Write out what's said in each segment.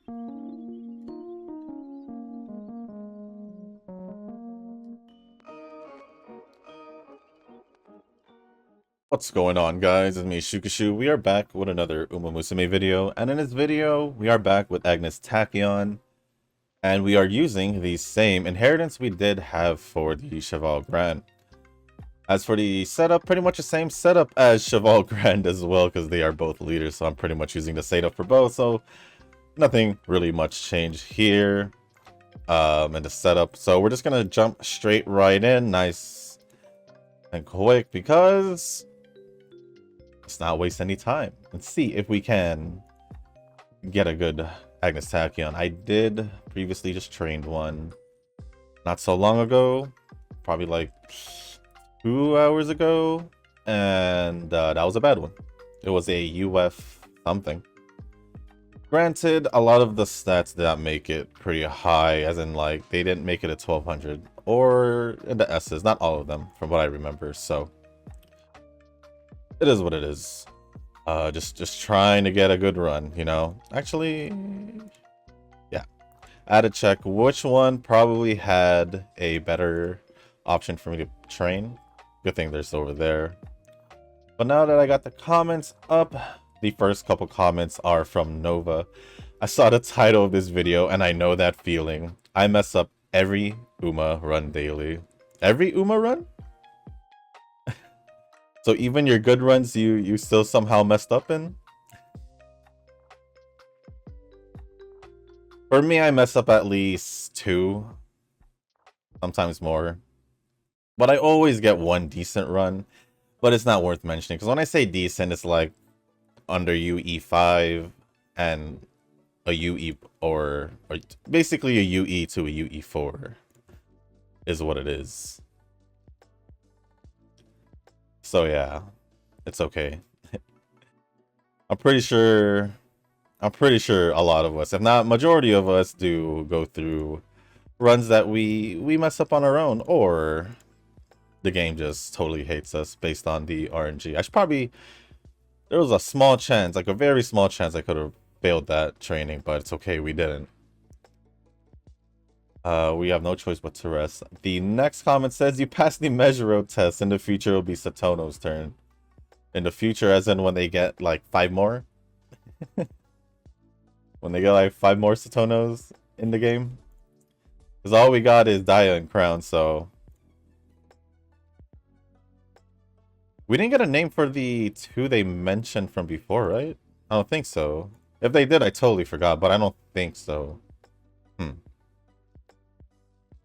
What's going on, guys? It's me, Shukashu. We are back with another Musume video, and in this video, we are back with Agnes Tachyon, and we are using the same inheritance we did have for the Cheval Grand. As for the setup, pretty much the same setup as Cheval Grand as well, because they are both leaders, so I'm pretty much using the setup for both, so nothing really much changed here in the setup. So we're just gonna jump straight right in, nice and quick, because let's not waste any time. Let's see if we can get a good Agnes Tachyon. I did previously just trained one not so long ago, probably like 2 hours ago, and that was a bad one. It was a UAF something. Granted, a lot of the stats did not make it pretty high, as in like they didn't make it at 1200 or in the S's, not all of them from what I remember, so it is what it is. Just trying to get a good run, you know. Actually, yeah. I had to check which one probably had a better option for me to train. Good thing there's over there. But now that I got the comments up, the first couple comments are from Nova. I saw the title of this video and I know that feeling. I mess up every UMA run daily. Every UMA run? So even your good runs, you still somehow messed up in? For me, I mess up at least 2, sometimes more. But I always get one decent run, but it's not worth mentioning. Because when I say decent, it's like under UE5 and a UE, or basically a UE to a UE4 is what it is. So yeah, it's okay. I'm pretty sure a lot of us, if not majority of us, do go through runs that we mess up on our own, or the game just totally hates us based on the RNG. There was a small chance, like a very small chance I could have failed that training, but it's okay, we didn't. We have no choice but to rest. The next comment says, you passed the Measuro test. In the future, it'll be Satono's turn. In the future, as in when they get like 5 more? When they get like 5 more Satonos in the game? Because all we got is Daya and Crown, so we didn't get a name for the 2 they mentioned from before, right? I don't think so. If they did, I totally forgot, but I don't think so.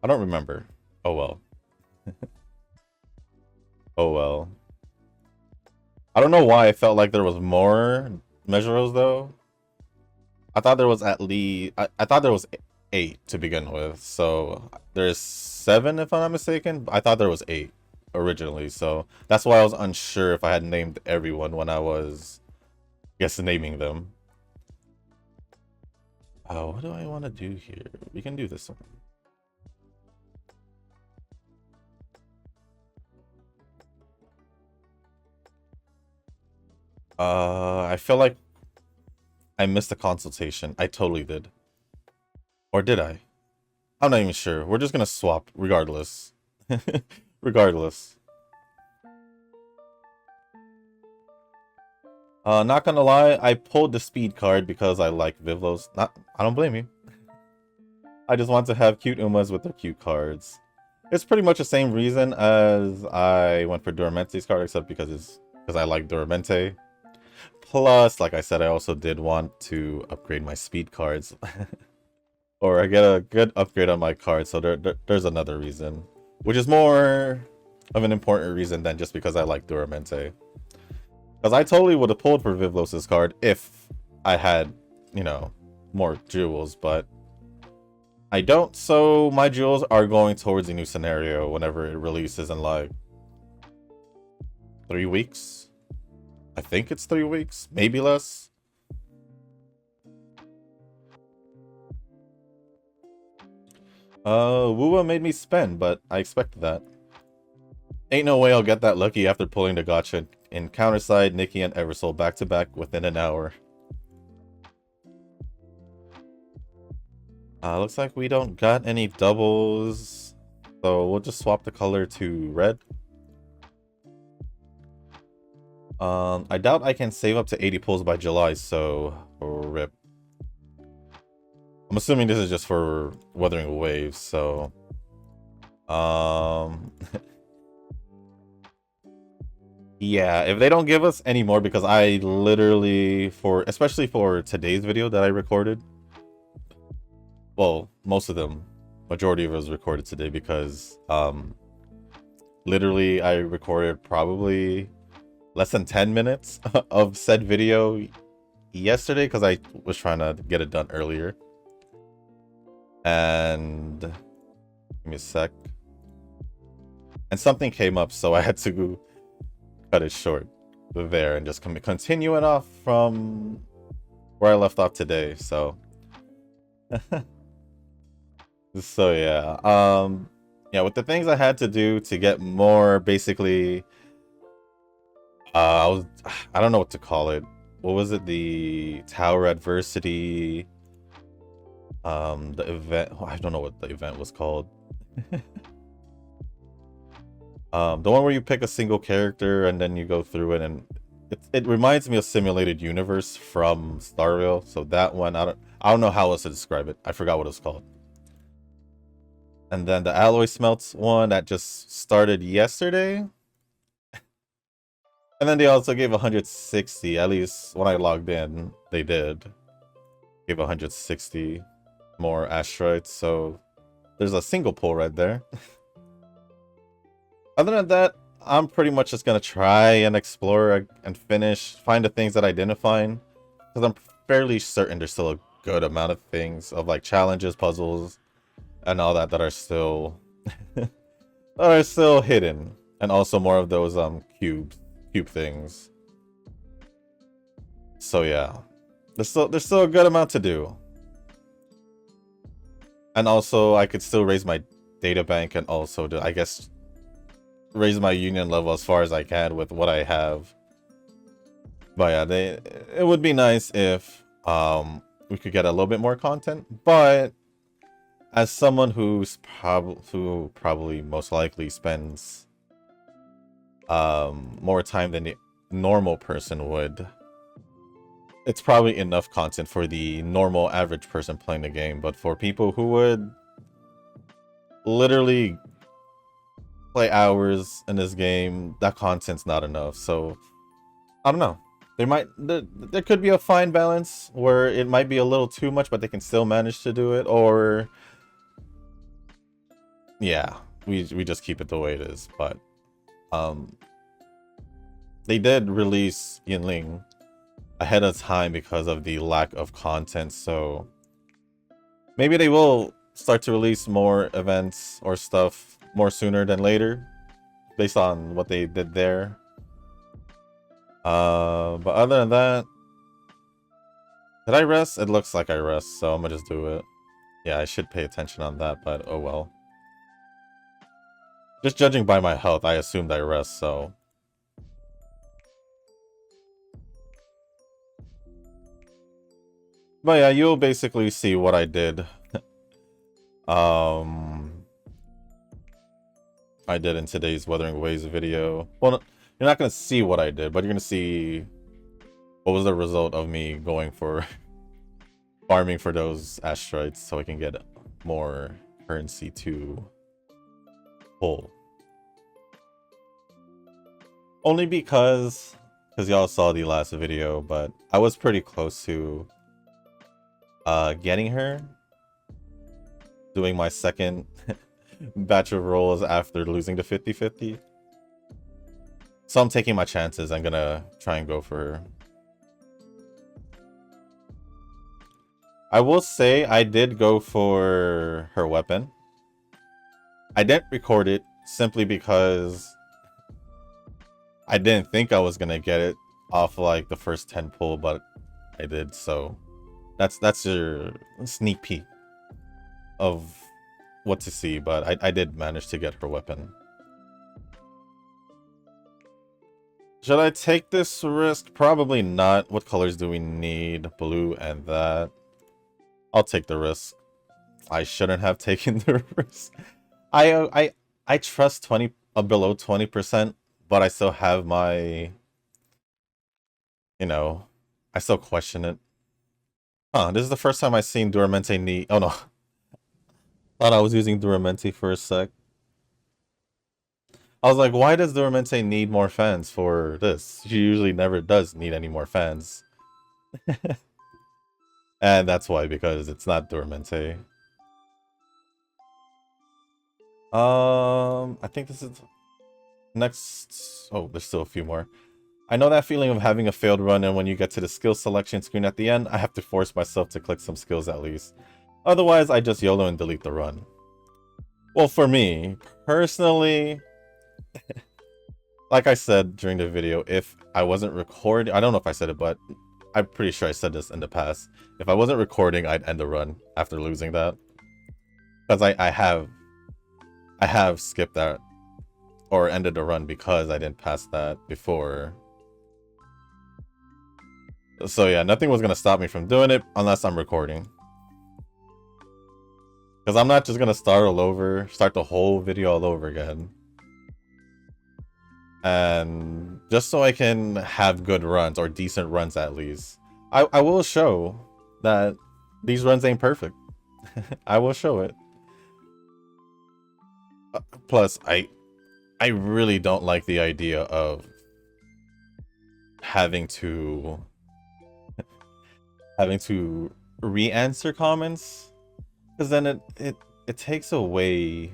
I don't remember. Oh well. Oh well. I don't know why I felt like there was more Measuros though. I thought there was at least I thought there was 8 to begin with. So there's 7 if I'm not mistaken. I thought there was 8 originally. So that's why I was unsure if I had named everyone when I was, I guess, naming them. Oh, what do I want to do here? We can do this one. I feel like I missed a consultation. I totally did. Or did I? I'm not even sure. We're just gonna swap regardless. Regardless. Not gonna lie, I pulled the speed card because I like Vivlos. I don't blame you. I just want to have cute Umas with their cute cards. It's pretty much the same reason as I went for Duramente's card, except because I like Duramente. Plus, like I said, I also did want to upgrade my speed cards. Or I get a good upgrade on my card, so there's another reason. Which is more of an important reason than just because I like Duramente. Because I totally would have pulled for Vivlos' card if I had, you know, more jewels, but I don't, so my jewels are going towards a new scenario whenever it releases in like 3 weeks. I think it's 3 weeks, maybe less. Wuwa made me spend, but I expected that. Ain't no way I'll get that lucky after pulling the gotcha in Counterside, Nikki, and Eversoul back to back within an hour. Looks like we don't got any doubles, so we'll just swap the color to red. I doubt I can save up to 80 pulls by July, so rip. I'm assuming this is just for weathering waves, so yeah, if they don't give us any more, because I literally, especially for today's video that I recorded, well, most of them, majority of it was recorded today because literally I recorded probably less than 10 minutes of said video yesterday because I was trying to get it done earlier. And give me a sec. And something came up, so I had to cut it short there and just continue it off from where I left off today. So so yeah, yeah, with the things I had to do to get more, basically I don't know what to call it. What was it? The tower adversity, the event, I don't know what the event was called. The one where you pick a single character and then you go through it, and it reminds me of Simulated Universe from Starville. So that one, I don't know how else to describe it. I forgot what it's called. And then the alloy smelts one that just started yesterday. And then they also gave 160, at least when I logged in, they did give 160 more asteroids. So there's a single pull right there. Other than that, I'm pretty much just gonna try and explore and find the things that I didn't find, because I'm fairly certain there's still a good amount of things of like challenges, puzzles, and all that are still hidden, and also more of those cube things. So yeah, there's still a good amount to do, and also I could still raise my data bank and also I guess raise my union level as far as I can with what I have. But yeah, it would be nice if we could get a little bit more content. But as someone who probably most likely spends more time than the normal person would, it's probably enough content for the normal average person playing the game. But for people who would literally play hours in this game, that content's not enough. So I don't know, there could be a fine balance where it might be a little too much but they can still manage to do it, or yeah, we just keep it the way it is. But they did release Yinling ahead of time because of the lack of content, so maybe they will start to release more events or stuff more sooner than later based on what they did there. But other than that, did I rest? It looks like I rest, so I'm gonna just do it. Yeah, I should pay attention on that, but oh well. Just judging by my health, I assumed I rest, so but yeah, you'll basically see what I did. I did in today's Wuthering Waves video. Well, you're not gonna see what I did, but you're gonna see what was the result of me going for farming for those asteroids so I can get more currency to pull. Only because y'all saw the last video, but I was pretty close to getting her, doing my second batch of rolls after losing the 50-50. So I'm taking my chances. I'm gonna try and go for her. I will say I did go for her weapon. I didn't record it simply because I didn't think I was gonna get it off like the first 10 pull, but I did. So that's your sneak peek of what to see. But I did manage to get her weapon. Should I take this risk? Probably not. What colors do we need? Blue and that. I'll take the risk. I shouldn't have taken the risk. I trust 20 below 20%, but I still have my, you know, I still question it. Huh, this is the first time I've seen Duramente need. Oh no, thought I was using Duramente for a sec. I was like, why does Duramente need more fans for this? She usually never does need any more fans. And that's why, because it's not Duramente. I think this is next. Oh, there's still a few more. I know that feeling of having a failed run, and when you get to the skill selection screen at the end, I have to force myself to click some skills at least. Otherwise, I just YOLO and delete the run. Well, for me, personally, like I said during the video, if I wasn't recording, I don't know if I said it, but I'm pretty sure I said this in the past. If I wasn't recording, I'd end the run after losing that. Because I have skipped that or ended the run because I didn't pass that before. So yeah, nothing was gonna stop me from doing it unless I'm recording. Because I'm not just gonna start the whole video all over again. And just so I can have good runs, or decent runs at least. I will show that these runs ain't perfect. I will show it. Plus, I really don't like the idea of having to re-answer comments, because then it takes away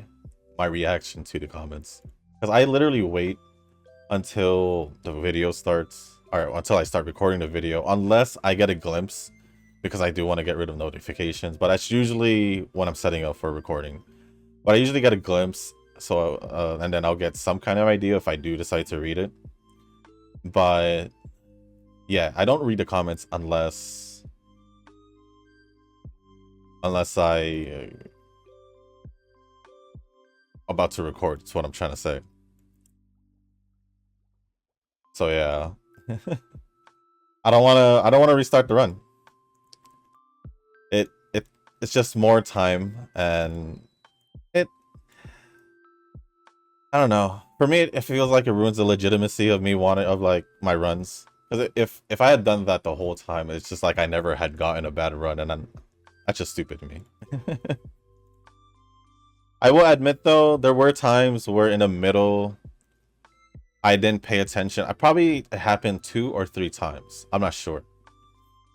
my reaction to the comments. Because I literally wait until the video starts, or until I start recording the video, unless I get a glimpse, because I do want to get rid of notifications, but that's usually when I'm setting up for recording. But I usually get a glimpse, so and then I'll get some kind of idea if I do decide to read it. But yeah, I don't read the comments unless I about to record. That's what I'm trying to say. So yeah, I don't wanna restart the run. It's just more time, and I don't know. For me, it feels like it ruins the legitimacy of me like my runs. Because if I had done that the whole time, it's just like I never had gotten a bad run, and that's just stupid to me. I will admit though, there were times where in the middle I didn't pay attention. It happened 2 or 3 times. I'm not sure.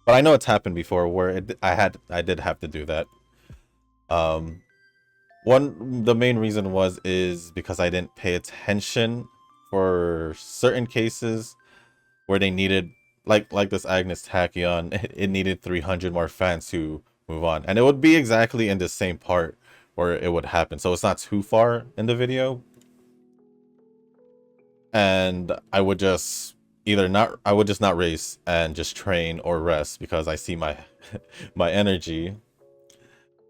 But I know it's happened before where I did have to do that. The main reason is because I didn't pay attention for certain cases where they needed, like this Agnes Tachyon, it needed 300 more fans to move on. And it would be exactly in the same part where it would happen. So it's not too far in the video. And I would just not race and just train or rest, because I see my my energy.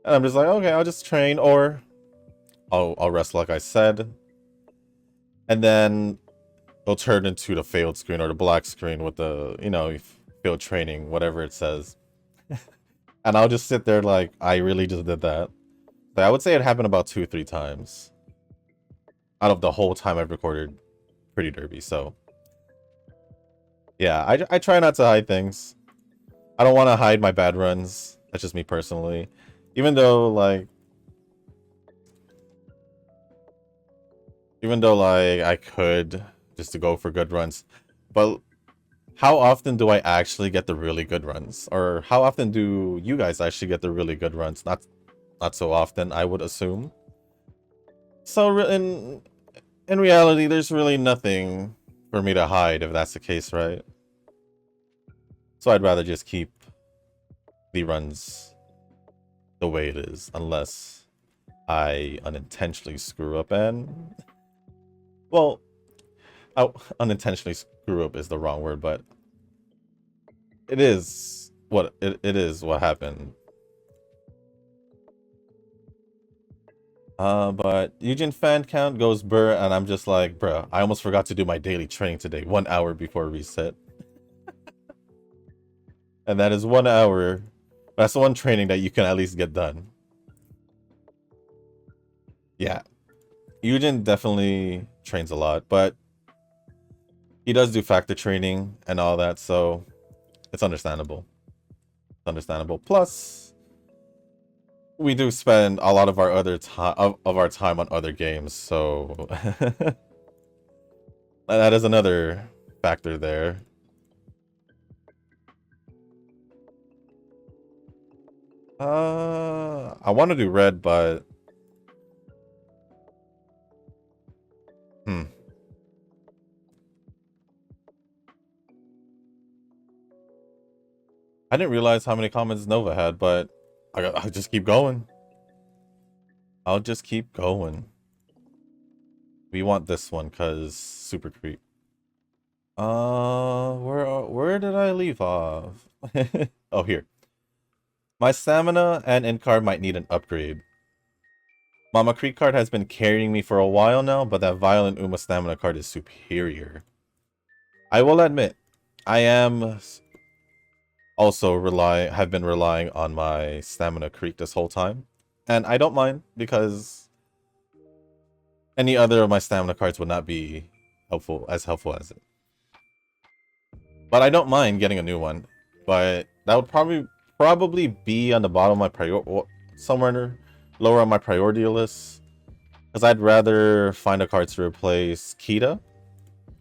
And I'm just like, okay, I'll just train, or I'll rest like I said. And then it'll turn into the failed screen, or the black screen with the, failed training, whatever it says. And I'll just sit there like, I really just did that. But I would say it happened about 2 or 3 times out of the whole time I've recorded Pretty Derby. So yeah, I try not to hide things. I don't want to hide my bad runs. That's just me personally. Even though like I could just to go for good runs, but how often do I actually get the really good runs? Or how often do you guys actually get the really good runs? Not so often, I would assume. So in reality, there's really nothing for me to hide if that's the case, right? So I'd rather just keep the runs the way it is, unless I unintentionally screw up. And well, unintentionally screw up is the wrong word, but it is what it is what happened. But Eugene fan count goes burr, and I'm just like, bruh, I almost forgot to do my daily training today, 1 hour before reset. And that is 1 hour. That's one training that you can at least get done. Yeah, Eugen definitely trains a lot, but he does do factor training and all that, so it's understandable. It's understandable. Plus, we do spend a lot of our other time of our time on other games, so that is another factor there. I want to do red, but I didn't realize how many comments Nova had, but I'll just keep going. I'll just keep going. We want this one because super creep. Where did I leave off? Oh, here. My stamina and end card might need an upgrade. Mama Creek card has been carrying me for a while now, but that Violent Uma stamina card is superior. I will admit, I am also have been relying on my Stamina Creek this whole time. And I don't mind, because any other of my stamina cards would not be helpful as it. But I don't mind getting a new one. But that would probably be on the bottom of my priority, somewhere lower on my priority list. Because I'd rather find a card to replace Kita,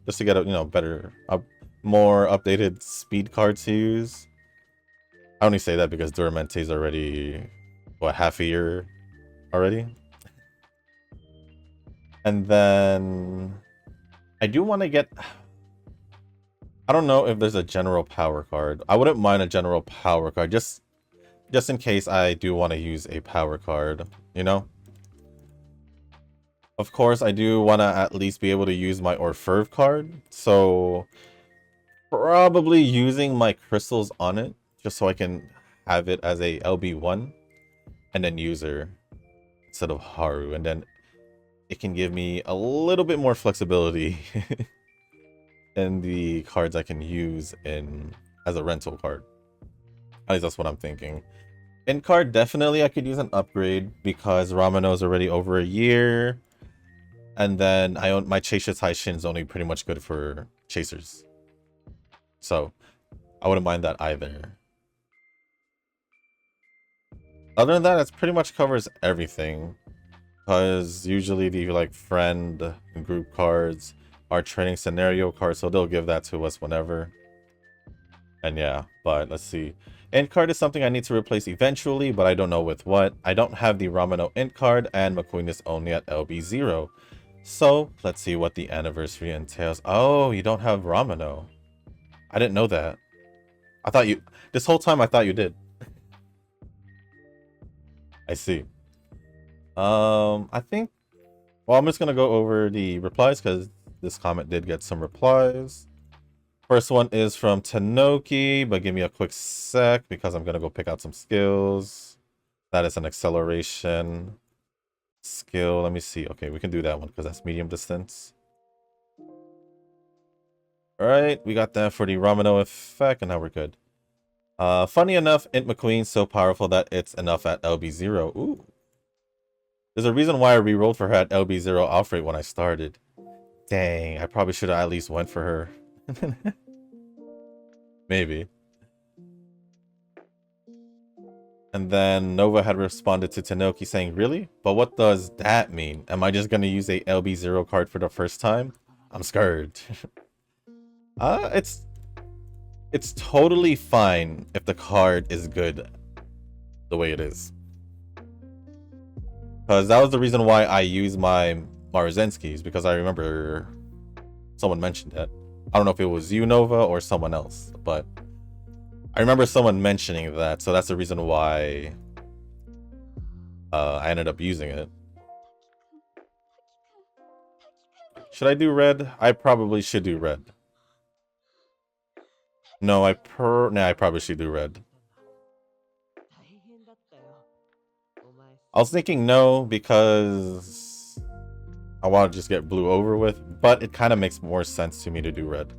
just to get a better, more updated speed card to use. I only say that because Duramente is already, what, half a year already? And then I do want to get, I don't know if there's a general power card. I wouldn't mind a general power card, just in case I do want to use a power card, you know? Of course, I do want to at least be able to use my Orfurv card, so probably using my crystals on it, just so I can have it as a LB1, and then use her instead of Haru, and then it can give me a little bit more flexibility in the cards I can use as a rental card. At least that's what I'm thinking. In card, definitely I could use an upgrade because Ramino is already over a year. And then my Chasha Taishin is only pretty much good for chasers. So I wouldn't mind that either. Other than that, it pretty much covers everything. Because usually the like friend and group cards are training scenario cards, so they'll give that to us whenever. And yeah, but let's see. Int card is something I need to replace eventually, but I don't know with what. I don't have the Ramino int card, and McQueen is only at LB0. So let's see what the anniversary entails. Oh, you don't have Ramino. I didn't know that. I thought you, this whole time I thought you did. I see. I think, well, I'm just gonna go over the replies because this comment did get some replies. First one is from Tanoki, but give me a quick sec because I'm gonna go pick out some skills. That is an acceleration skill. Let me see. Okay, we can do that one because that's medium distance. All right, we got that for the Ramino effect, and now we're good. Funny enough, Int McQueen's so powerful that it's enough at LB0. Ooh. There's a reason why I re-rolled for her at LB0 off rate when I started. Dang, I probably should have at least went for her. Maybe. And then Nova had responded to Tanoki saying, really? But what does that mean? Am I just going to use a LB0 card for the first time? I'm scared. It's totally fine if the card is good the way it is. Because that was the reason why I used my Marzenskis, because I remember someone mentioned it. I don't know if it was you, Nova, or someone else, but I remember someone mentioning that, so that's the reason why I ended up using it. Should I do red? I probably should do red. No, I probably should do red. I was thinking no, because I want to just get blue over with, but it kind of makes more sense to me to do red.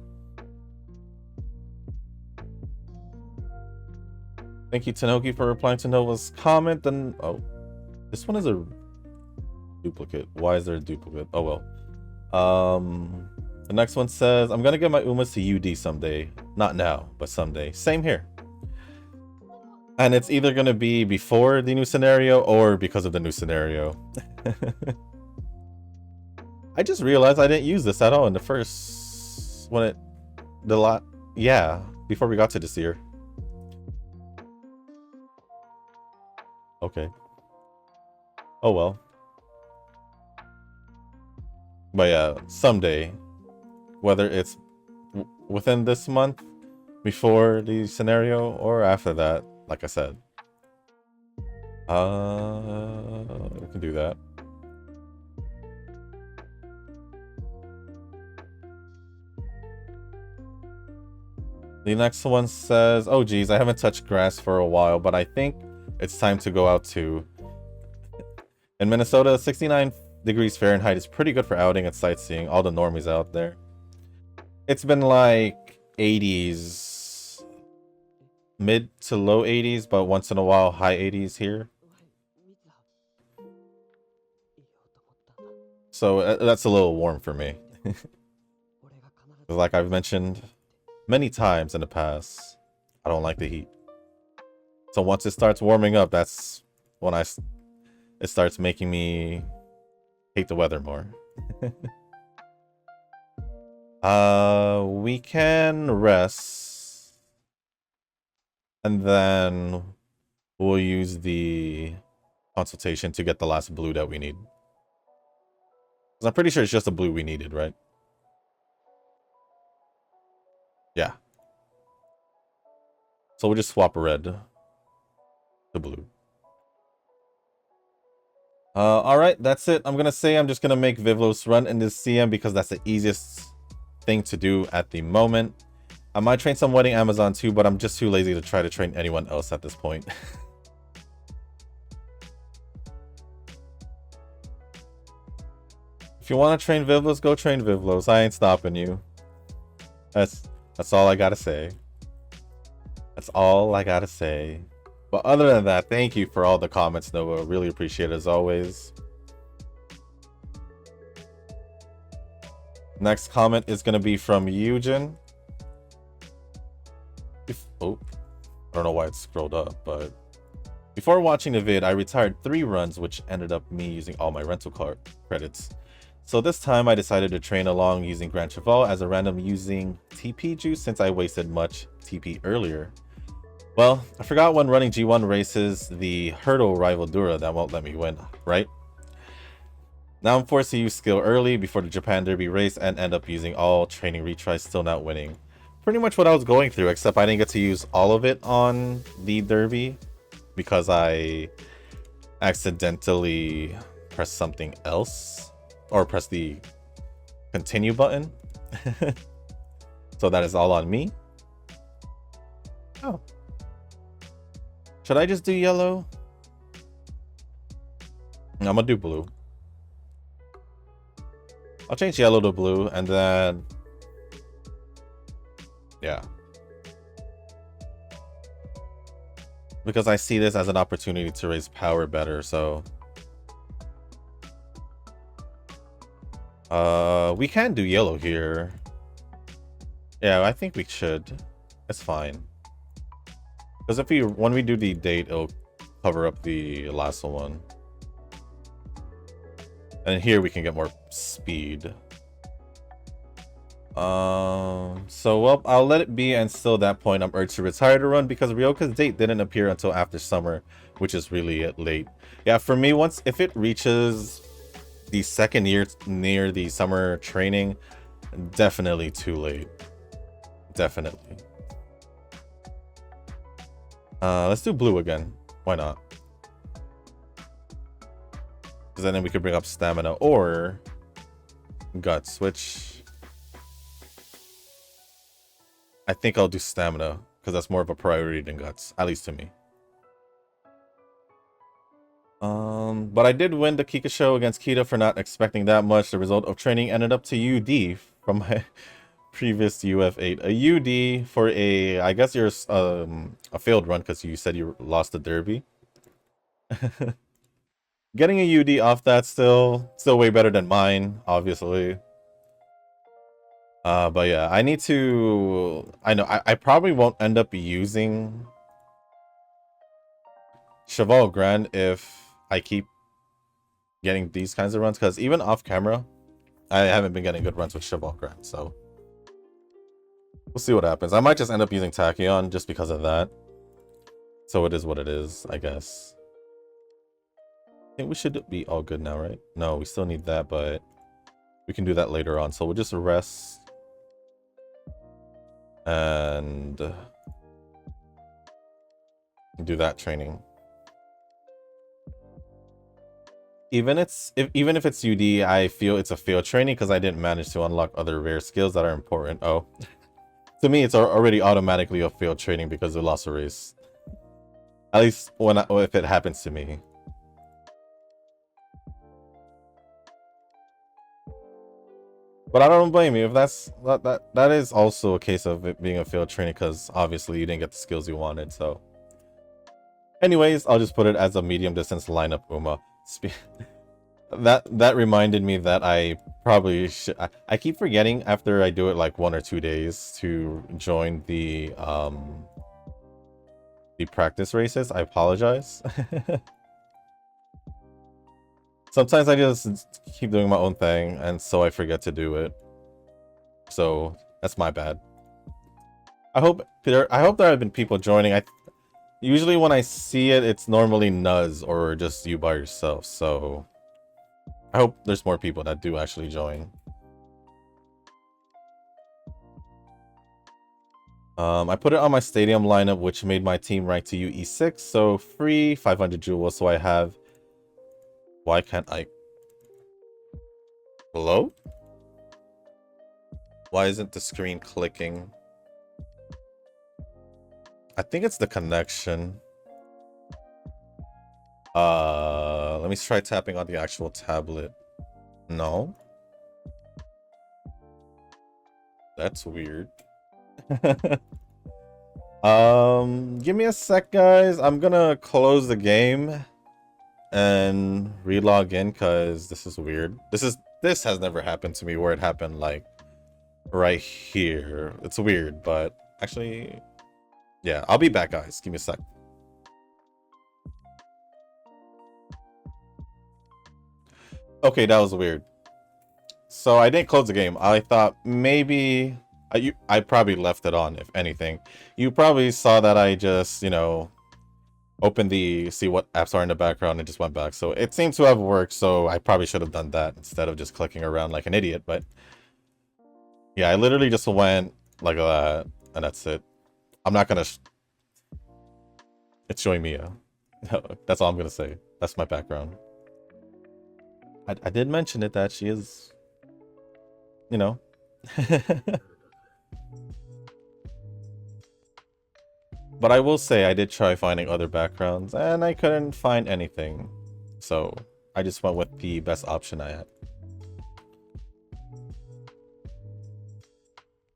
Thank you, Tanoki, for replying to Nova's comment. And oh, this one is a... Duplicate. Why is there a duplicate? Oh well. The next one says, I'm gonna get my Umas to UD someday. Not now, but someday. Same here. And it's either gonna be before the new scenario or because of the new scenario. I just realized I didn't use this at all in the first yeah, before we got to this year. Okay. Oh well. But yeah, someday, whether it's within this month, before the scenario, or after that, like I said. We can do that. The next one says, oh geez, I haven't touched grass for a while, but I think it's time to go out too. In Minnesota, 69 degrees Fahrenheit is pretty good for outing and sightseeing. All the normies out there. It's been like 80s, mid to low 80s, but once in a while high 80s here. So that's a little warm for me. Like I've mentioned many times in the past, I don't like the heat. So once it starts warming up, that's when it starts making me hate the weather more. We can rest, and then we'll use the consultation to get the last blue that we need. 'Cause I'm pretty sure it's just the blue we needed, right? Yeah. So we'll just swap red to blue. Alright, that's it. I'm gonna say I'm just gonna make Vivlos run in this CM because that's the easiest thing to do at the moment. I might train some Wedding Amazon too, but I'm just too lazy to try to train anyone else at this point. If you want to train Vivlos, go train Vivlos. I ain't stopping you. That's all I gotta say. That's all I gotta say. But other than that, thank you for all the comments, Noah. Really appreciate it as always. Next comment is going to be from Eugen. Oh, I don't know why it scrolled up, but before watching the vid, I retired 3 runs, which ended up me using all my rental car credits. So this time I decided to train along using Grand Cheval as a random using TP juice since I wasted much TP earlier. Well, I forgot when running G1 races, the hurdle rival Dura that won't let me win, right? Now I'm forced to use skill early before the Japan Derby race and end up using all training retries, still not winning. Pretty much what I was going through, except I didn't get to use all of it on the Derby because I accidentally pressed something else or pressed the continue button. So that is all on me. Oh. Should I just do yellow? I'm gonna do blue. I'll change yellow to blue and then... yeah. Because I see this as an opportunity to raise power better, so... we can do yellow here. Yeah, I think we should. It's fine. Because when we do the date, it'll cover up the last one. And here we can get more speed. So, well, I'll let it be, and still at that point, I'm urged to retire to run because Ryoka's date didn't appear until after summer, which is really late. Yeah, for me, if it reaches the second year near the summer training, definitely too late. Definitely. Let's do blue again. Why not? Because then we could bring up stamina or guts, which I think I'll do stamina because that's more of a priority than guts, at least to me. But I did win the Kika show against Kita for not expecting that much. The result of training ended up to UD from my previous UF8. A UD for a, I guess you're a failed run because you said you lost the derby. Getting a UD off that still way better than mine, obviously. But yeah, I need to. I know I probably won't end up using Cheval Grand if I keep getting these kinds of runs, because even off camera, I haven't been getting good runs with Cheval Grand. So we'll see what happens. I might just end up using Tachyon just because of that. So it is what it is, I guess. I think we should be all good now, right? No, we still need that, but we can do that later on. So we'll just rest. And do that training. Even if it's UD, I feel it's a failed training because I didn't manage to unlock other rare skills that are important. Oh, to me, it's already automatically a failed training because we lost a race. At least if it happens to me. But I don't blame you if that is also a case of it being a failed training because obviously you didn't get the skills you wanted. So, anyways, I'll just put it as a medium distance lineup Uma. That reminded me that I probably should. I keep forgetting after I do it like 1 or 2 days to join the practice races. I apologize. Sometimes I just keep doing my own thing, and so I forget to do it. So that's my bad. I hope there have been people joining. Usually when I see it, it's normally Nuz or just you by yourself. So I hope there's more people that do actually join. I put it on my stadium lineup, which made my team rank to UE6. So free 500 jewels. So I have. Why can't I? Hello? Why isn't the screen clicking? I think it's the connection. Let me try tapping on the actual tablet. No. That's weird. Give me a sec, guys. I'm gonna close the game and relog in because this is weird. This has never happened to me where it happened like right here. It's weird, but actually, yeah, I'll be back, guys. Give me a sec. Okay, that was weird. So I didn't close the game. I thought maybe I probably left it on, if anything. You probably saw that I just, opened see what apps are in the background and just went back. So it seems to have worked, so I probably should have done that instead of just clicking around like an idiot. But yeah, I literally just went like that, and that's it. I'm not gonna... It's showing Mia. That's all I'm gonna say. That's my background. I did mention it that she is, But I will say I did try finding other backgrounds and I couldn't find anything. So I just went with the best option I had.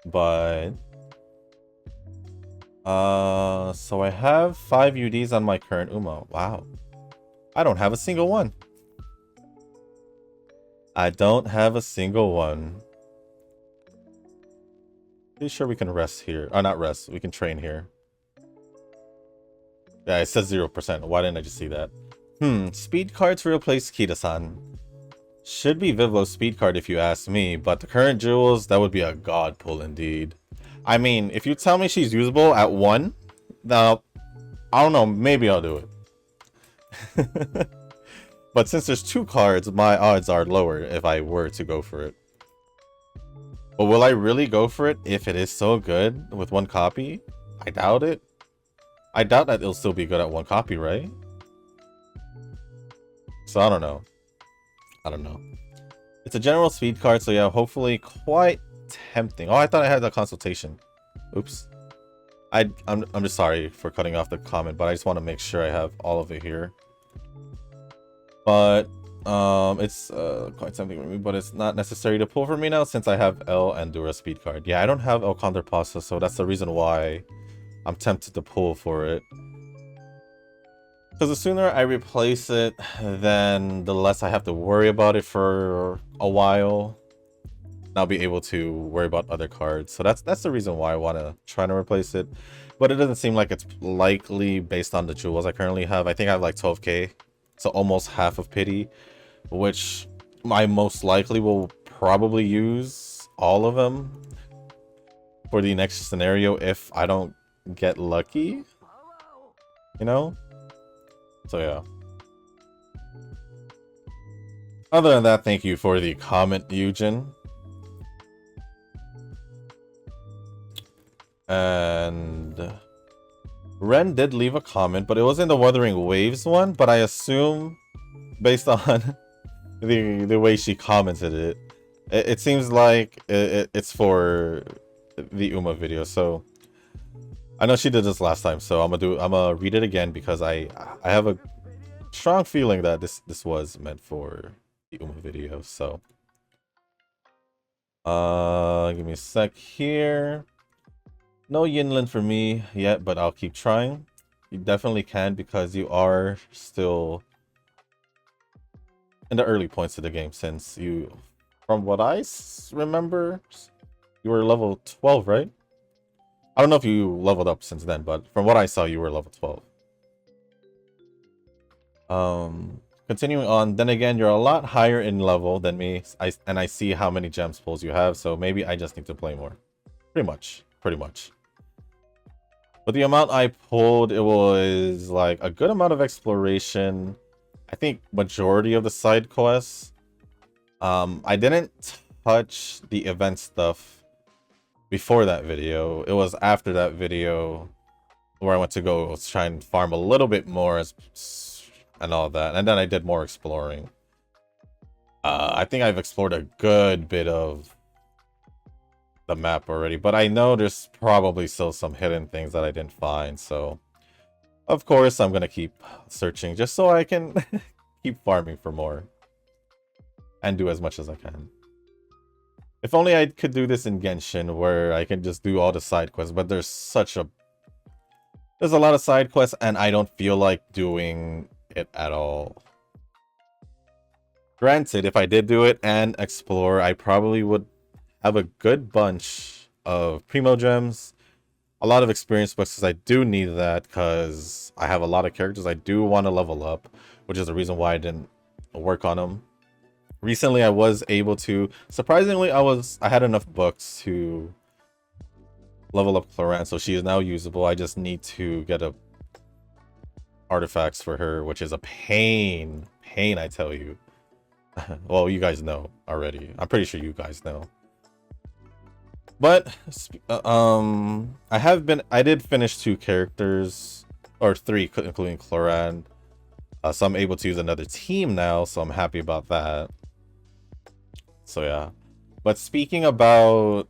But so I have 5 UDs on my current Uma. Wow. I don't have a single one. I don't have a single one. Pretty sure we can rest here. Oh, not rest. We can train here. Yeah, it says 0%. Why didn't I just see that? Speed card to replace Kita-san. Should be Vivlo's speed card if you ask me, but the current jewels, that would be a god pull indeed. I mean, if you tell me she's usable at 1, now, I don't know, maybe I'll do it. But since there's 2 cards, my odds are lower if I were to go for it. But will I really go for it if it is so good with 1 copy? I doubt it. I doubt that it'll still be good at 1 copy, right? So I don't know. It's a general speed card, so yeah, hopefully quite tempting. Oh, I thought I had that consultation. Oops. I'm just sorry for cutting off the comment, but I just want to make sure I have all of it here. But it's quite something for me, but it's not necessary to pull for me now since I have L and Dura speed card. Yeah, I don't have El Contrapasa, so that's the reason why I'm tempted to pull for it. Because the sooner I replace it, then the less I have to worry about it for a while. I'll be able to worry about other cards. So that's the reason why I want to try to replace it. But it doesn't seem like it's likely based on the jewels I currently have. I think I have like 12k. So almost half of pity, which I most likely will probably use all of them for the next scenario if I don't get lucky, you know? So yeah. Other than that, thank you for the comment, Eugen. And Ren did leave a comment, but it wasn't the Wuthering Waves one, but I assume based on the way she commented it seems like it's for the Uma video. So I know she did this last time, so I'm gonna read it again because I have a strong feeling that this was meant for the Uma video. So give me a sec here. No Yinlin for me yet, but I'll keep trying. You definitely can because you are still in the early points of the game, since you, from what I remember, you were level 12, right? I don't know if you leveled up since then, but from what I saw, you were level 12. Continuing on, then again, you're a lot higher in level than me, and I see how many gems pulls you have, so maybe I just need to play more. Pretty much. But the amount I pulled, it was like a good amount of exploration. I think majority of the side quests. I didn't touch the event stuff before that video. It was after that video where I went to go try and farm a little bit more and all that. And then I did more exploring. I think I've explored a good bit of the map already, but I know there's probably still some hidden things that I didn't find, so of course I'm gonna keep searching just so I can keep farming for more and do as much as I can. If only I could do this in Genshin where I can just do all the side quests, but there's a lot of side quests and I don't feel like doing it at all. Granted, if I did do it and explore, I probably would have a good bunch of primo gems, a lot of experience books, because I do need that because I have a lot of characters I do want to level up, which is the reason why I didn't work on them. Recently I was able to, surprisingly, I had enough books to level up Cloran, so she is now usable. I just need to get artifacts for her, which is a pain, I tell you. Well, you guys know already. I'm pretty sure you guys know. But I did finish 2 characters, or 3, including Cloran. So I'm able to use another team now, so I'm happy about that. So yeah. But speaking about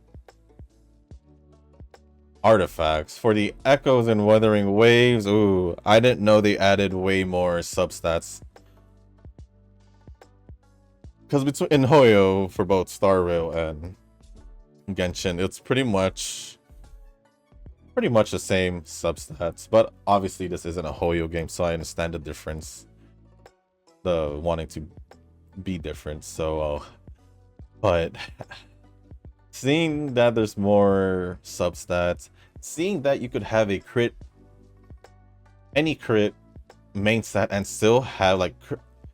artifacts, for the Echoes and Wuthering Waves, ooh, I didn't know they added way more substats. Because in Hoyo, for both Star Rail and Genshin, it's pretty much the same substats, but obviously this isn't a Hoyo game, so I understand the difference, the wanting to be different. So but seeing that there's more substats, seeing that you could have any crit main stat and still have like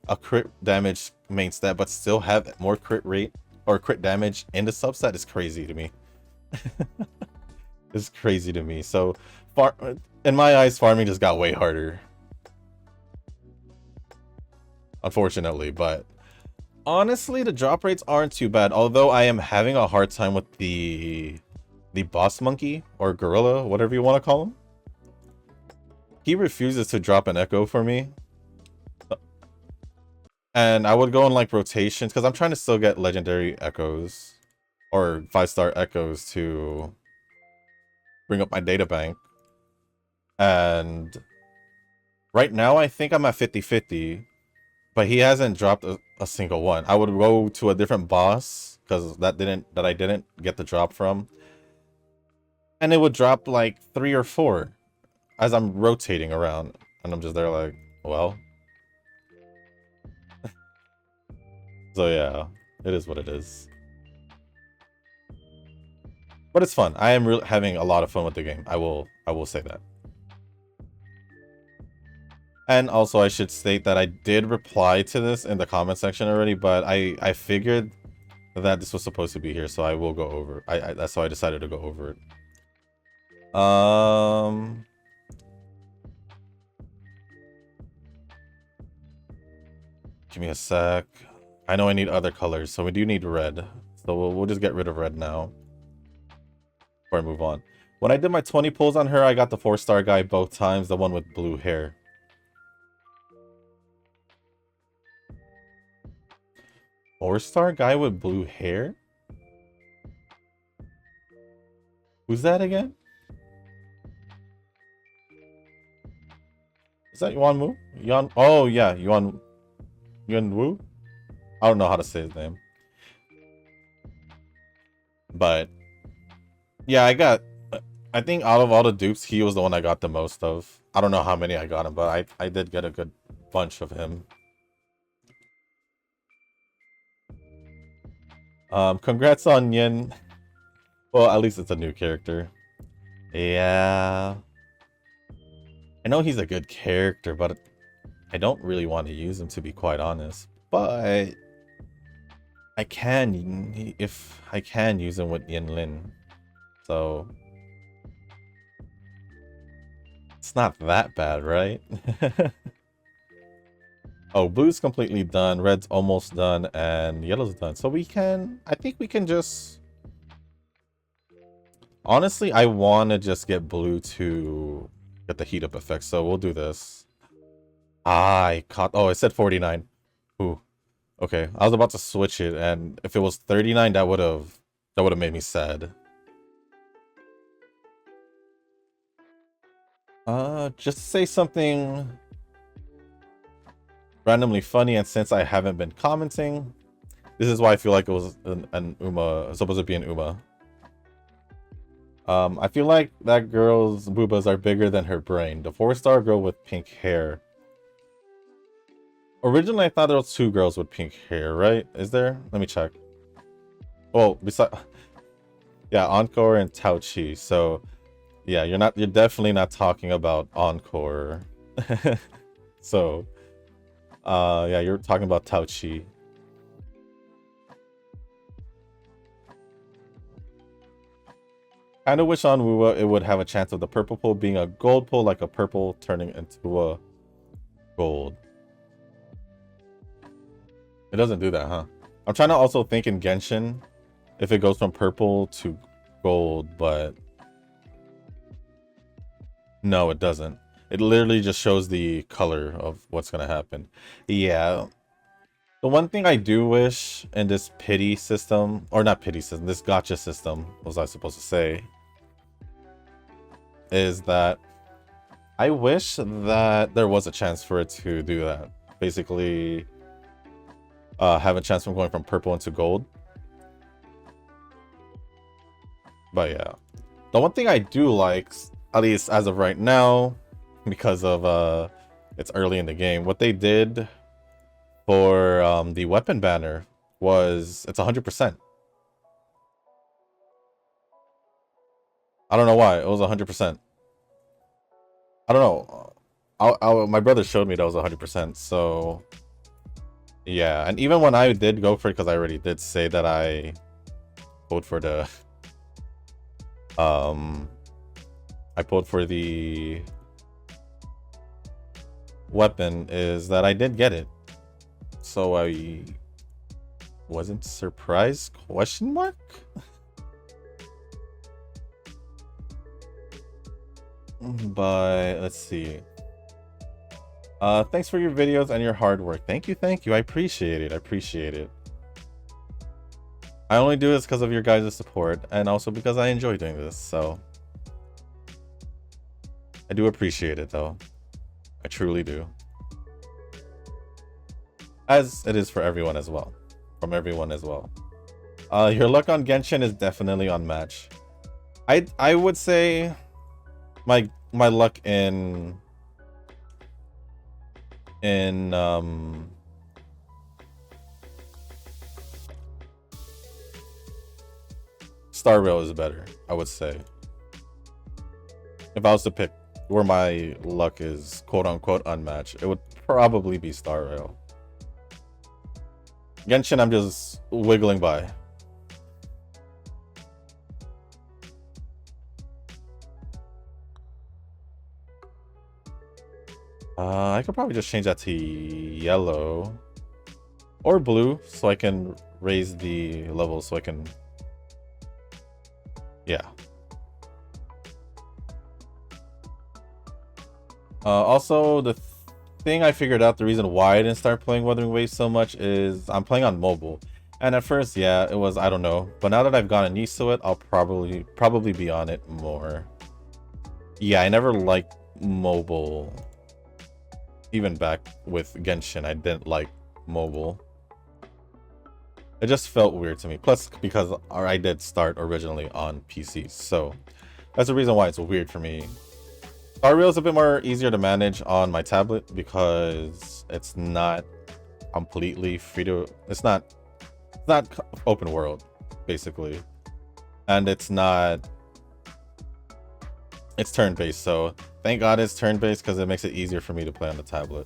a crit damage main stat but still have more crit rate or crit damage in the substat is crazy to me. It's crazy to me. So in my eyes, farming just got way harder, unfortunately. But honestly, the drop rates aren't too bad, although I am having a hard time with the boss monkey or gorilla, whatever you want to call him. He refuses to drop an echo for me. And I would go in like rotations because I'm trying to still get legendary echoes or 5-star echoes to bring up my data bank. And right now I think I'm at 50-50, but he hasn't dropped a single one. I would go to a different boss because that I didn't get the drop from, and it would drop like 3 or 4 as I'm rotating around, and I'm just there like, well. So yeah, it is what it is. But it's fun. I am having a lot of fun with the game. I will say that. And also, I should state that I did reply to this in the comment section already, but I figured that this was supposed to be here, so I will go over. That's why I decided to go over it. Give me a sec. I know I need other colors, so we do need red. So we'll just get rid of red now before I move on. When I did my 20 pulls on her, I got the 4-star guy both times, the one with blue hair. 4-star guy with blue hair? Who's that again? Is that Yuan Wu? Oh yeah, Yuan Wu? I don't know how to say his name. But yeah, I think out of all the dupes, he was the one I got the most of. I don't know how many I got him, but I did get a good bunch of him. Congrats on Yin. Well, at least it's a new character. Yeah. I know he's a good character, but I don't really want to use him, to be quite honest. But I can, if I can use him with Yin Lin. So it's not that bad, right? Oh, blue's completely done, red's almost done, and yellow's done. So we can, I think we can just... Honestly, I want to just get blue to get the heat up effect, so we'll do this. Ah, I caught... Oh, it said 49. Ooh. Okay, I was about to switch it, and if it was 39, that would have made me sad. Just say something randomly funny, and since I haven't been commenting, this is why I feel like it was an Uma, supposed to be an Uma. I feel like that girl's boobas are bigger than her brain. The 4-star girl with pink hair. Originally, I thought there was 2 girls with pink hair, right? Is there? Let me check. Oh, besides, yeah, Encore and Tao Chi. So, yeah, you're definitely not talking about Encore. So, yeah, you're talking about Tao Chi. Kind of wish on Wuwa it would have a chance of the purple pull being a gold pull, like a purple turning into a gold. It doesn't do that, huh? I'm trying to also think in Genshin if it goes from purple to gold, but no, it doesn't. It literally just shows the color of what's gonna happen. Yeah. The one thing I do wish in this pity system, or not pity system, this gacha system, what was I supposed to say, is that I wish that there was a chance for it to do that. Basically, have a chance from going from purple into gold. But yeah, the one thing I do like, at least as of right now, because of it's early in the game, what they did for the weapon banner was it's 100%. I don't know why it was 100%. I don't know. My brother showed me that was 100%. So yeah, and even when I did go for it, because I already did say that I pulled for the I pulled for the weapon, is that I did get it. So I wasn't surprised, question mark? But let's see. Thanks for your videos and your hard work. Thank you. I appreciate it. I only do this because of your guys' support, and also because I enjoy doing this, so I do appreciate it though. I truly do. As it is for everyone as well. From everyone as well. Your luck on Genshin is definitely unmatched. I would say my luck in in Star Rail is better, I would say. If I was to pick where my luck is quote unquote unmatched, it would probably be Star Rail. Genshin, I'm just wiggling by. I could probably just change that to yellow or blue so I can raise the level so I can, yeah. Also, the thing I figured out, the reason why I didn't start playing Wuthering Waves so much is I'm playing on mobile. And at first, yeah, it was, I don't know. But now that I've gotten used to it, I'll probably be on it more. Yeah, I never liked mobile. Even back with Genshin, I didn't like mobile. It just felt weird to me. Plus, because I did start originally on PC. So that's the reason why it's weird for me. Star Rail is a bit more easier to manage on my tablet because it's not completely free to, it's not open world basically, and it's turn-based, so thank God it's turn-based because it makes it easier for me to play on the tablet.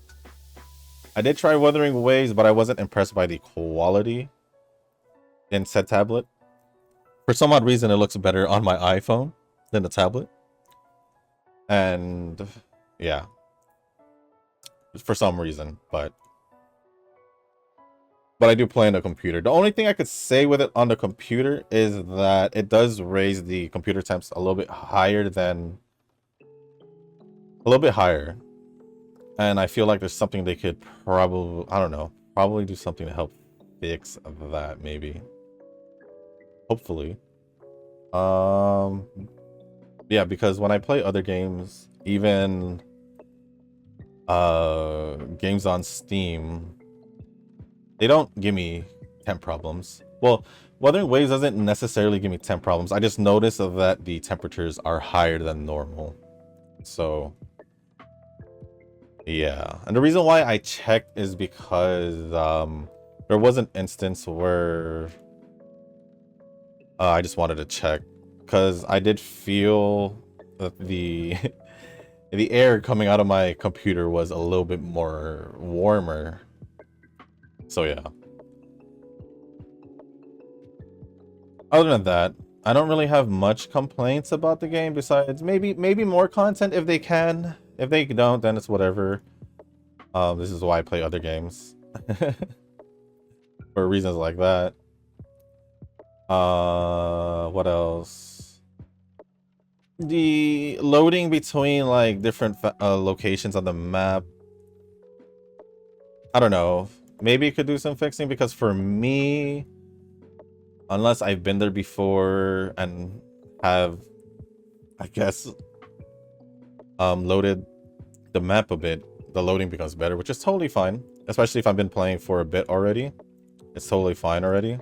I did try Wuthering Waves, but I wasn't impressed by the quality in said tablet. For some odd reason, it looks better on my iPhone than the tablet. And yeah, for some reason, but I do play on the computer. The only thing I could say with it on the computer is that it does raise the computer temps a little bit higher and I feel like there's something they could probably, I don't know, probably do something to help fix that, maybe, hopefully. Yeah, because when I play other games, even games on Steam, they don't give me temp problems. Well, Wuthering Waves doesn't necessarily give me temp problems. I just notice that the temperatures are higher than normal. So yeah, and the reason why I checked is because there was an instance where I just wanted to check because I did feel that the the air coming out of my computer was a little bit more warmer. So yeah. Other than that, I don't really have much complaints about the game besides maybe more content if they can. If they don't, then it's whatever. This is why I play other games. For reasons like that. What else? The loading between like different locations on the map. I don't know. Maybe it could do some fixing because for me, unless I've been there before and have, I guess, loaded the map a bit, the loading becomes better, which is totally fine. Especially if I've been playing for a bit already. It's totally fine already.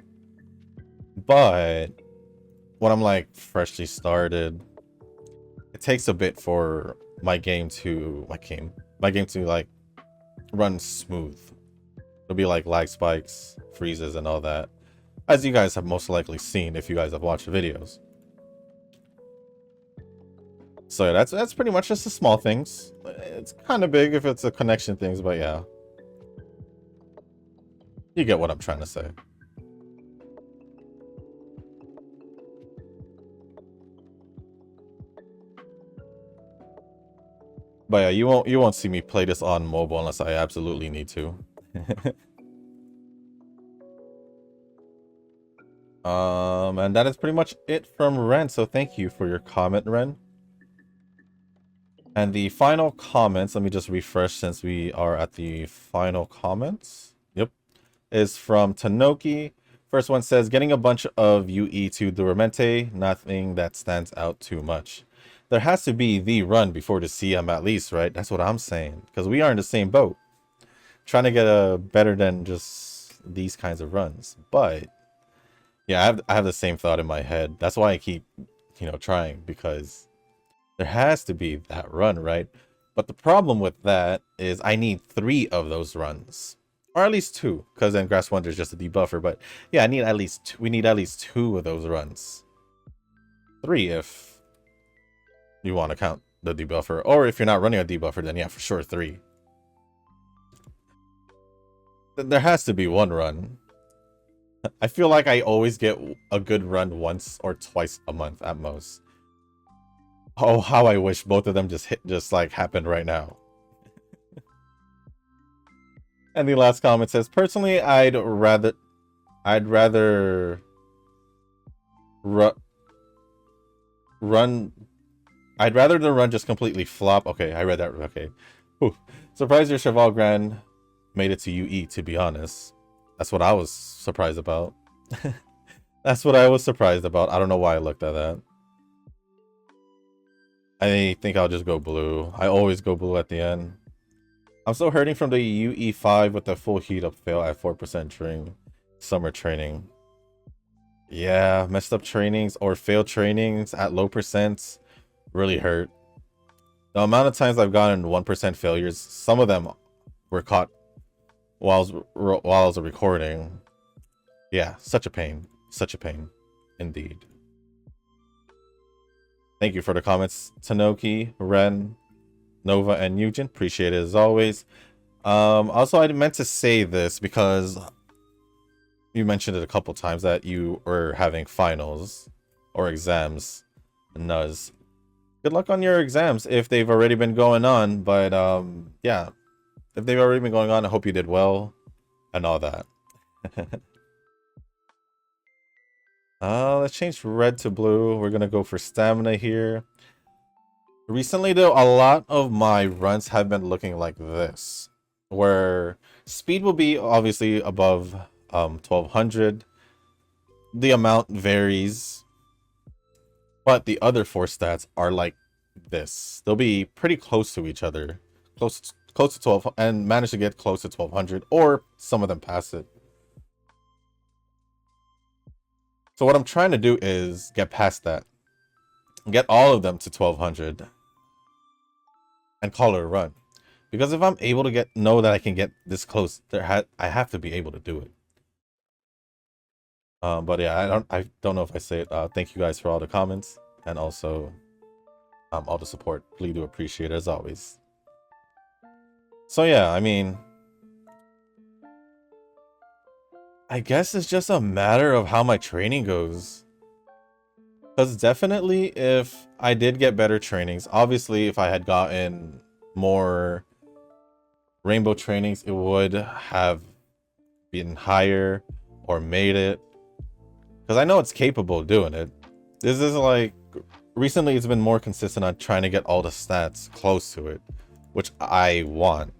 But when I'm like freshly started, it takes a bit for my game to like run smooth. It'll be like lag spikes, freezes, and all that, as you guys have most likely seen if you guys have watched the videos. So yeah, that's pretty much just the small things. It's kind of big if it's a connection things, but yeah, you get what I'm trying to say. But yeah, you won't see me play this on mobile unless I absolutely need to. And that is pretty much it from Ren. So thank you for your comment, Ren. And the final comments, let me just refresh since we are at the final comments. Yep, is from Tanoki. First one says, getting a bunch of UE2 Duramente, nothing that stands out too much. There has to be the run before the CM at least, right? That's what I'm saying. Because we are in the same boat. Trying to get a better than just these kinds of runs. But yeah, I have the same thought in my head. That's why I keep, trying, because there has to be that run, right? But the problem with that is I need 3 of those runs. Or at least 2, because then Grass Wonder is just a debuffer. But yeah, we need at least 2 of those runs. 3 if you want to count the debuffer. Or if you're not running a debuffer, then yeah, for sure 3. There has to be 1 run. I feel like I always get a good run once or twice a month at most. Oh, how I wish both of them just like happened right now. And the last comment says, personally, I'd rather the run just completely flop. Okay, I read that. Okay. Whew. Surprised your Cheval Grand made it to UE, to be honest. That's what I was surprised about. That's what I was surprised about. I don't know why I looked at that. I think I'll just go blue. I always go blue at the end. I'm still hurting from the UE5 with the full heat up fail at 4% during summer training. Yeah, messed up trainings or failed trainings at low percents really hurt. The amount of times I've gotten 1% failures, some of them were caught while I was recording. Yeah, such a pain. Such a pain. Indeed. Thank you for the comments, Tanoki, Ren, Nova, and Eugen. Appreciate it as always. Also, I meant to say this because you mentioned it a couple times that you were having finals or exams. Nuz. Good luck on your exams if they've already been going on. But yeah, if they've already been going on, I hope you did well and all that. Let's change red to blue. We're gonna go for stamina here. Recently though, a lot of my runs have been looking like this, where speed will be obviously above 1200. The amount varies, but the other 4 stats are like this. They'll be pretty close to each other, close to 12, and manage to get close to 1200, or some of them pass it. So what I'm trying to do is get past that, get all of them to 1200, and call it a run. Because if I'm able to know that I can get this close, I have to be able to do it. But yeah, I don't know if I say it. Thank you guys for all the comments and also all the support. Really do appreciate it as always. So yeah, I mean, I guess it's just a matter of how my training goes. Because definitely if I did get better trainings, obviously if I had gotten more rainbow trainings, it would have been higher or made it. Because I know it's capable of doing it. This is like, recently it's been more consistent on trying to get all the stats close to it, which I want.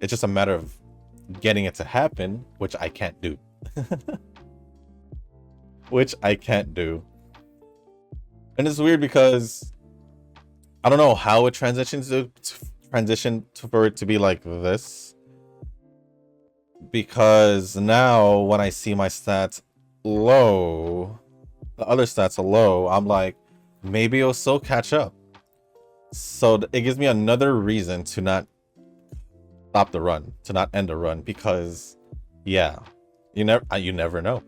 It's just a matter of getting it to happen, which I can't do. Which I can't do. And it's weird because I don't know how it transitions for it to be like this. Because now when I see my stats low, the other stats are low, I'm like, maybe it'll still catch up. So it gives me another reason to not stop the run, to not end the run, because yeah, you never know.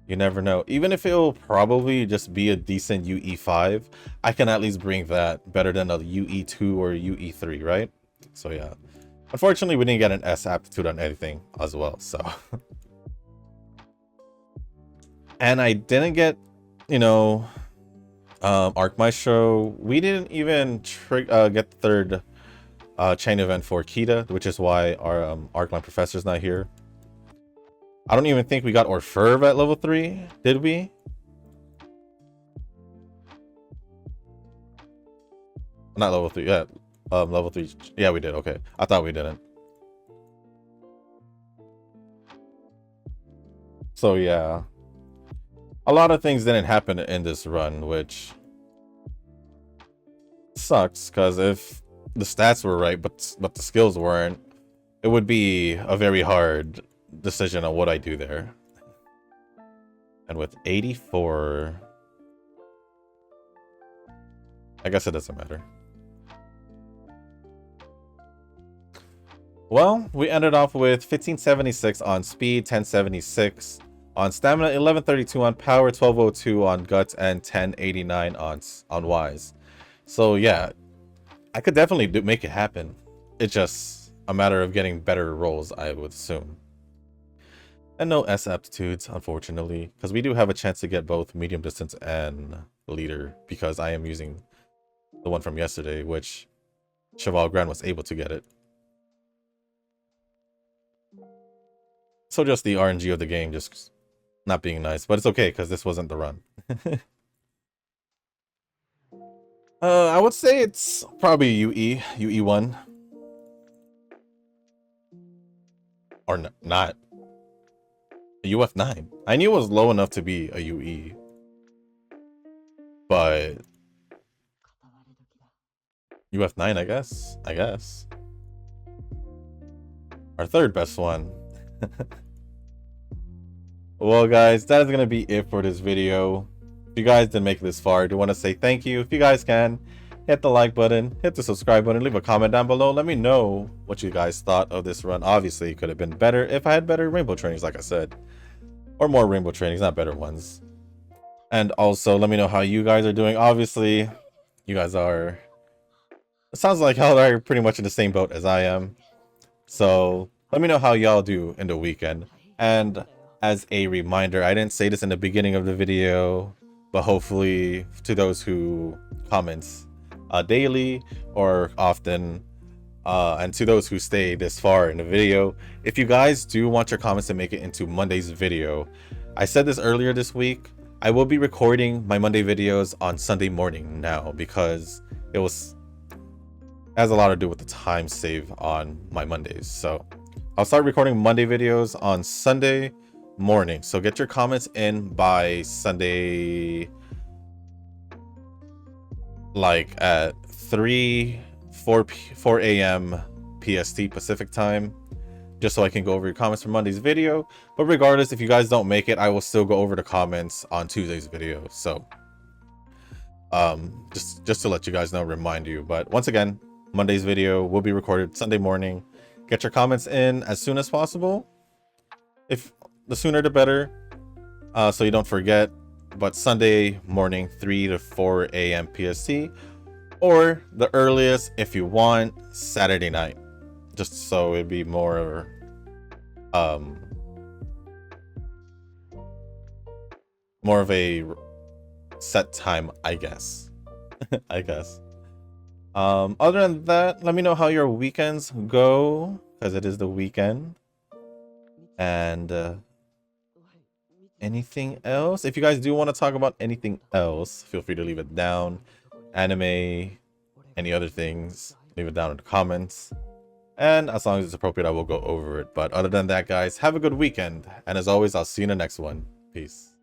You never know. Even if it'll probably just be a decent UE5, I can at least bring that better than a UE2 or UE3, right? So yeah. Unfortunately, we didn't get an S aptitude on anything as well, so. And I didn't get, you know, Arc Maestro. We didn't even get the third chain event for Kita, which is why our Arcline Professor's not here. I don't even think we got Orfurve at level 3, did we? Not level 3, yeah. Level 3, yeah, we did, okay. I thought we didn't. So yeah. A lot of things didn't happen in this run, which sucks, because if the stats were right, but the skills weren't, it would be a very hard decision on what I do there. And with 84, I guess it doesn't matter. Well, we ended off with 1576 on speed, 1076 on stamina, 1132 on power, 1202 on guts, and 1089 on wise. So yeah, I could definitely make it happen. It's just a matter of getting better rolls, I would assume. And no S aptitudes, unfortunately, because we do have a chance to get both medium distance and leader, because I am using the one from yesterday, which Cheval Grand was able to get it. So just the RNG of the game just not being nice, but it's okay because this wasn't the run. I would say it's probably UE1. Or not. A UF9. I knew it was low enough to be a UE. But UF9, I guess. Our third best one. Well, guys, that is going to be it for this video. If you guys didn't make it this far, I do want to say thank you. If you guys can, hit the like button, hit the subscribe button, leave a comment down below. Let me know what you guys thought of this run. Obviously, it could have been better if I had better rainbow trainings, like I said. Or more rainbow trainings, not better ones. And also, let me know how you guys are doing. Obviously, you guys are... It sounds like y'all are pretty much in the same boat as I am. So, let me know how y'all do in the weekend. And as a reminder, I didn't say this in the beginning of the video, but hopefully to those who comment daily or often, and to those who stay this far in the video, if you guys do want your comments to make it into Monday's video, I said this earlier this week, I will be recording my Monday videos on Sunday morning now because it has a lot to do with the time save on my Mondays. So I'll start recording Monday videos on Sunday morning. So get your comments in by Sunday, like at 4 a.m. PST Pacific time, just so I can go over your comments for Monday's video. But regardless, if you guys don't make it, I will still go over the comments on Tuesday's video. So just to let you guys know, remind you. But once again, Monday's video will be recorded Sunday morning. Get your comments in as soon as possible. If the sooner the better, so you don't forget. But Sunday morning, 3 to 4 a.m. PST, or the earliest if you want, Saturday night, just so it'd be more more of a set time, I guess. Other than that, let me know how your weekends go, because it is the weekend. And anything else? If you guys do want to talk about anything else, feel free to leave it down. Anime, any other things, leave it down in the comments. And as long as it's appropriate, I will go over it. But other than that, guys, have a good weekend. And as always, I'll see you in the next one. Peace.